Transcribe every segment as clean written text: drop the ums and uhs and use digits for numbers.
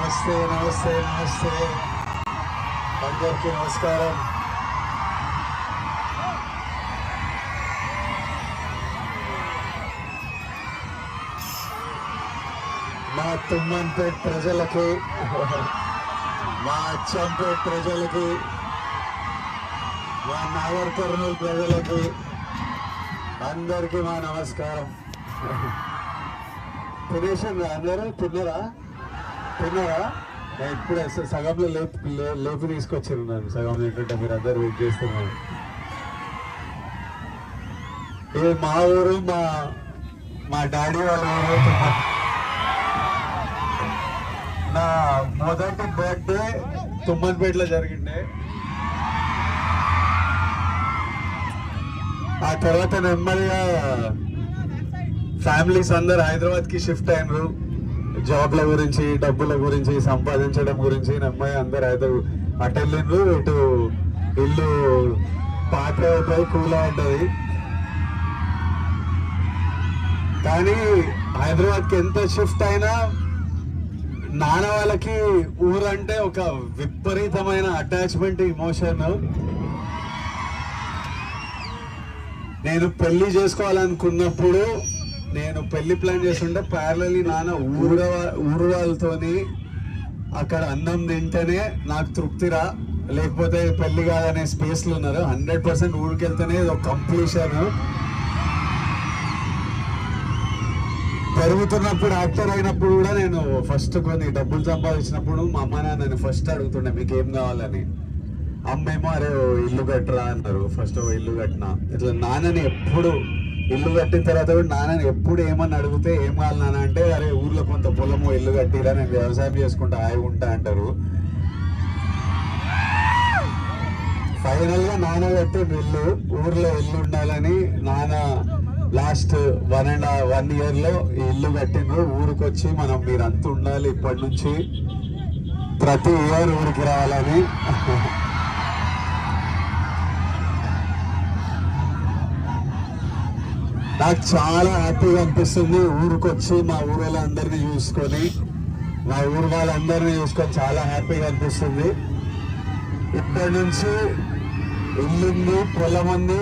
నమస్తే నమస్తే నమస్తే అందరికీ నమస్కారం. మా తుమ్మన్పేట్ ప్రజలకి, మా అచ్చంపేట్ ప్రజలకి, మా నాగర్ కర్నూలు ప్రజలకి అందరికీ మా నమస్కారం. తినేసాను అందరూ తిన్నారా? ఇప్పుడే సగంలో లేపు తీసుకొచ్చారు నన్ను. సగం ఏంటంటే మీరు అందరు వెయిట్ చేస్తున్నారు. ఇది మా ఊరు, మా డాడీ వాళ్ళ ఊరు. నా మొదటి బర్త్డే తుమ్మన్పేటలో జరిగిండే. ఆ తర్వాత నెమ్మదిగా ఫ్యామిలీస్ అందరు హైదరాబాద్కి షిఫ్ట్ అయినరు. జాబ్ల గురించి, డబ్బుల గురించి, సంపాదించడం గురించి నెమ్మది అందరు హైదరాబాద్ అటు వెళ్ళిండ్రు. ఇటు ఇల్లు పాత అయిపోయి కూల్ ఉంటుంది. కానీ హైదరాబాద్కి ఎంత షిఫ్ట్ అయినా నాన్న వాళ్ళకి ఊరంటే ఒక విపరీతమైన అటాచ్మెంట్, ఇమోషన్. నేను పెళ్లి చేసుకోవాలనుకున్నప్పుడు, నేను పెళ్లి ప్లాన్ చేస్తుంటే ప్యారలీ నాన్న ఊరు వాళ్ళతోని అక్కడ అన్నం తింటేనే నాకు తృప్తిరా, లేకపోతే పెళ్లి కాదనే స్పేస్లో ఉన్నారు. 100% ఊరికి వెళ్తేనే ఒక కంప్లీషన్. పెరుగుతున్నప్పుడు, యాక్టర్ అయినప్పుడు కూడా నేను ఫస్ట్ కొన్ని డబ్బులు సంపాదించినప్పుడు మా అమ్మ నాన్న ఫస్ట్ అడుగుతుండే మీకు ఏం కావాలని. అమ్మేమో అరే ఇల్లు కట్టరా అన్నారు. ఫస్ట్ ఇల్లు కట్టినా. ఇట్లా నాన్నని ఎప్పుడు ఇల్లు కట్టిన తర్వాత కూడా నాన్నని ఎప్పుడు ఏమని అడిగితే ఏం కావాలి నాన్న అంటే అరే ఊర్లో కొంత పొలము ఇల్లు కట్టిరా, నేను వ్యవసాయం చేసుకుంటా హాయిగా ఉంటా అంటారు. ఫైనల్ గా నాన్న కట్టిన ఇల్లు, ఊర్లో ఇల్లు ఉండాలని నాన్న లాస్ట్ 1.5 year లో ఈ ఇల్లు కట్టిండ్రు. ఊరికి వచ్చి మీరంతా ఉండాలి ఇప్పటి నుంచి, ప్రతి ఇయర్ ఊరికి రావాలని. నాకు చాలా హ్యాపీగా అనిపిస్తుంది. ఊరికి వచ్చి మా ఊరు వాళ్ళందరినీ చూసుకొని, మా ఊరు వాళ్ళందరినీ చూసుకొని చాలా హ్యాపీగా అనిపిస్తుంది. ఇప్పటి నుంచి ఇల్లుంది, పొలం ఉంది.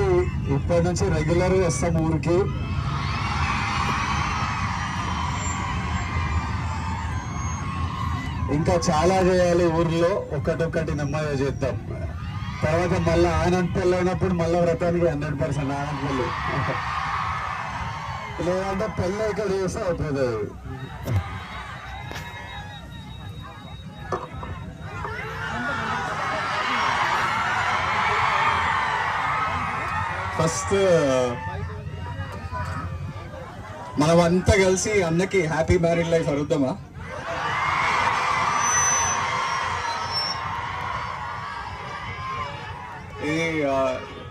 ఇప్పటి నుంచి రెగ్యులర్గా వస్తాం ఊరికి. ఇంకా చాలా చేయాలి ఊర్లో, ఒకటొక్కటి నెమ్మదిగా చేద్దాం. తర్వాత మళ్ళీ ఆనందపల్లి అయినప్పుడు మళ్ళీ వ్రతానికి 100% ఆనందపల్లి, లేదంటే పెళ్ళి ఇక్కడ చేస్తే అవుతుంది. ఫస్ట్ మనమంతా కలిసి అన్నకి హ్యాపీ మ్యారీడ్ లైఫ్ అడుగుదామా? ఇది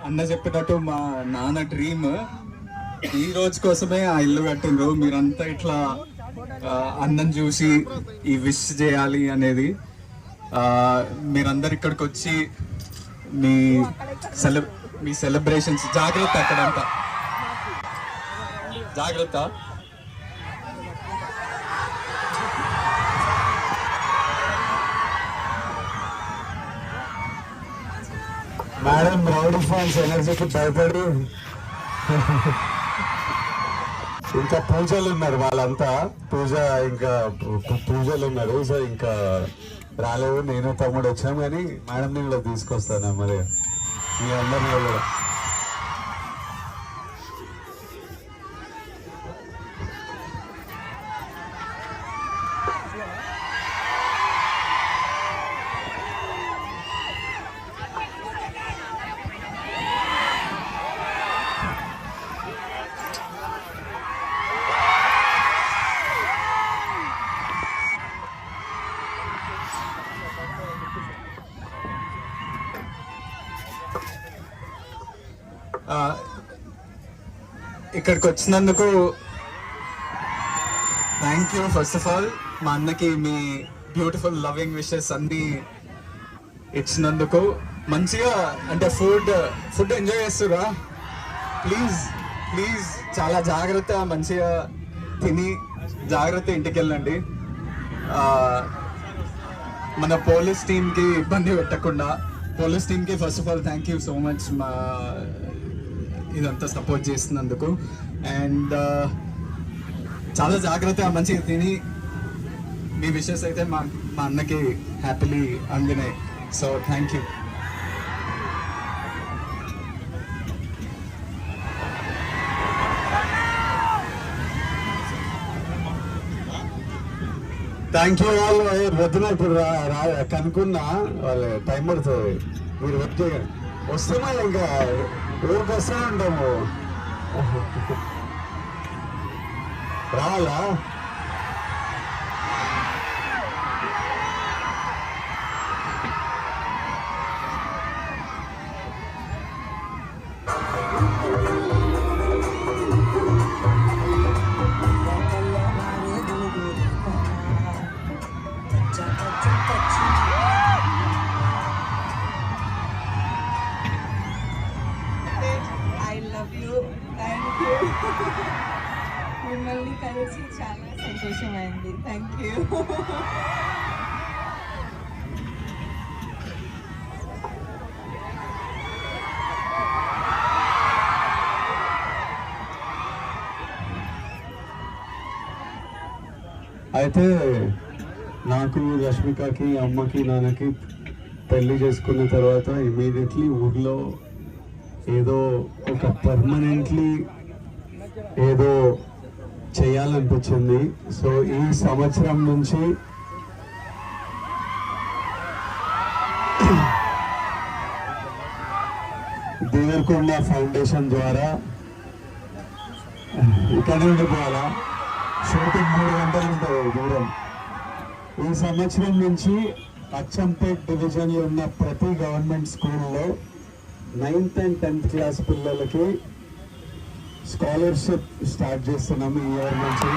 అన్న చెప్పినట్టు మా నాన్న డ్రీమ్. ఈ రోజు కోసమే ఆ ఇల్లు కట్టిండ్రు. మీరంతా ఇట్లా అన్నం చూసి ఈ విష్ చేయాలి అనేది. మీరందరు ఇక్కడికి వచ్చి మీ సెలబ్రేషన్స్ జాగ్రత్త, అక్కడంతా జాగ్రత్త. మేడం రౌడీ ఫాన్స్ ఎనర్జీకి భయపడి ఇంకా పూజలు ఉన్నారు వాళ్ళంతా. ఇంకా పూజలు ఉన్నారు. సో ఇంకా రాలేవు. నేను తమ్ముడు వచ్చాం కానీ మేడం నేను కూడా తీసుకొస్తాను మరి మీ అందరినీ కూడా. ఇక్కడికి వచ్చినందుకు thank you. First of all మా అన్నకి మీ బ్యూటిఫుల్ లవింగ్ విషెస్ అన్ని ఇచ్చినందుకు. మంచిగా అంటే ఫుడ్ ఎంజాయ్ చేస్తురా? ప్లీజ్ చాలా జాగ్రత్త, మంచిగా తిని జాగ్రత్త ఇంటికి వెళ్ళండి. మన పోలీస్ టీమ్కి ఇబ్బంది పెట్టకుండా, పోలీస్ టీమ్కి first of all thank you so much మా ఇదంతా సపోర్ట్ చేస్తున్నందుకు. అండ్ చాలా జాగ్రత్తగా మంచిగా తిని మీ విషెస్ అయితే మా అన్నకి హ్యాపీలీ అందినాయి. So thank you. Thank you వాళ్ళు వద్దున ఇప్పుడు కనుక్కున్నా వాళ్ళు టైం పడుతుంది. మీరు వద్దు వస్తే మళ్ళీ ఇంకా ఊరికి వస్తూనే ఉంటాము. రావాలా? I love you. Thank you. మిమ్మల్ని కలిసి చాలా సంతోషమైంది. Thank you. అయితే నాకు రష్మికకి అమ్మకి నాన్నకి పెళ్లి చేసుకున్న తర్వాత ఇమీడియట్లీ ఊర్లో ఏదో ఒక పర్మనెంట్లీ ఏదో చేయాలనిపించింది. సో ఈ సంవత్సరం నుంచి దేవరకొండ ఫౌండేషన్ ద్వారా ఇక్కడ నుండి పోవాలా, షూటింగ్ 3 గంటలు ఉంటుంది దూరం. ఈ సంవత్సరం నుంచి అచ్చంపేట్ డివిజన్లో ఉన్న ప్రతి గవర్నమెంట్ స్కూల్లో 9th and 10th క్లాస్ పిల్లలకి స్కాలర్షిప్ స్టార్ట్ చేస్తున్నాము ఈ ఇయర్ నుంచి.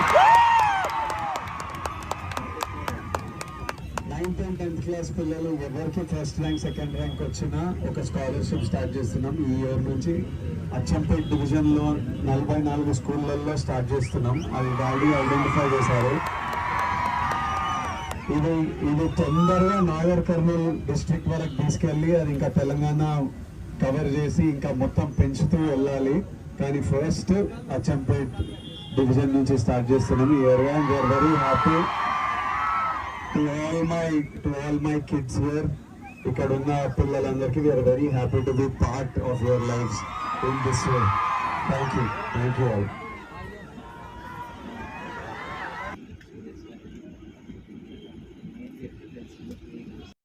9th and 10th క్లాస్ పిల్లలు ఎవరికి ఫస్ట్ ర్యాంక్ సెకండ్ ర్యాంక్ వచ్చినా ఒక స్కాలర్షిప్ స్టార్ట్ చేస్తున్నాం ఈ ఇయర్ నుంచి. అచ్చంపేట్ డివిజన్లో 44 స్కూళ్ళల్లో స్టార్ట్ చేస్తున్నాం. అది డాడీ ఐడెంటిఫై చేశారు. ఇది తొందరగా నాగర్ కర్నూల్ డిస్ట్రిక్ట్ వరకు తీసుకెళ్ళి అది ఇంకా తెలంగాణ కవర్ చేసి ఇంకా మొత్తం పెంచుతూ వెళ్ళాలి. కానీ ఫస్ట్ అచ్చంపేట్ డివిజన్ నుంచి స్టార్ట్ చేస్తున్నాము ఈ year. And we are very happy to all my kids here. ఇక్కడ ఉన్న పిల్లలందరికీ we are very happy to be part of your lives in this way. Thank you all.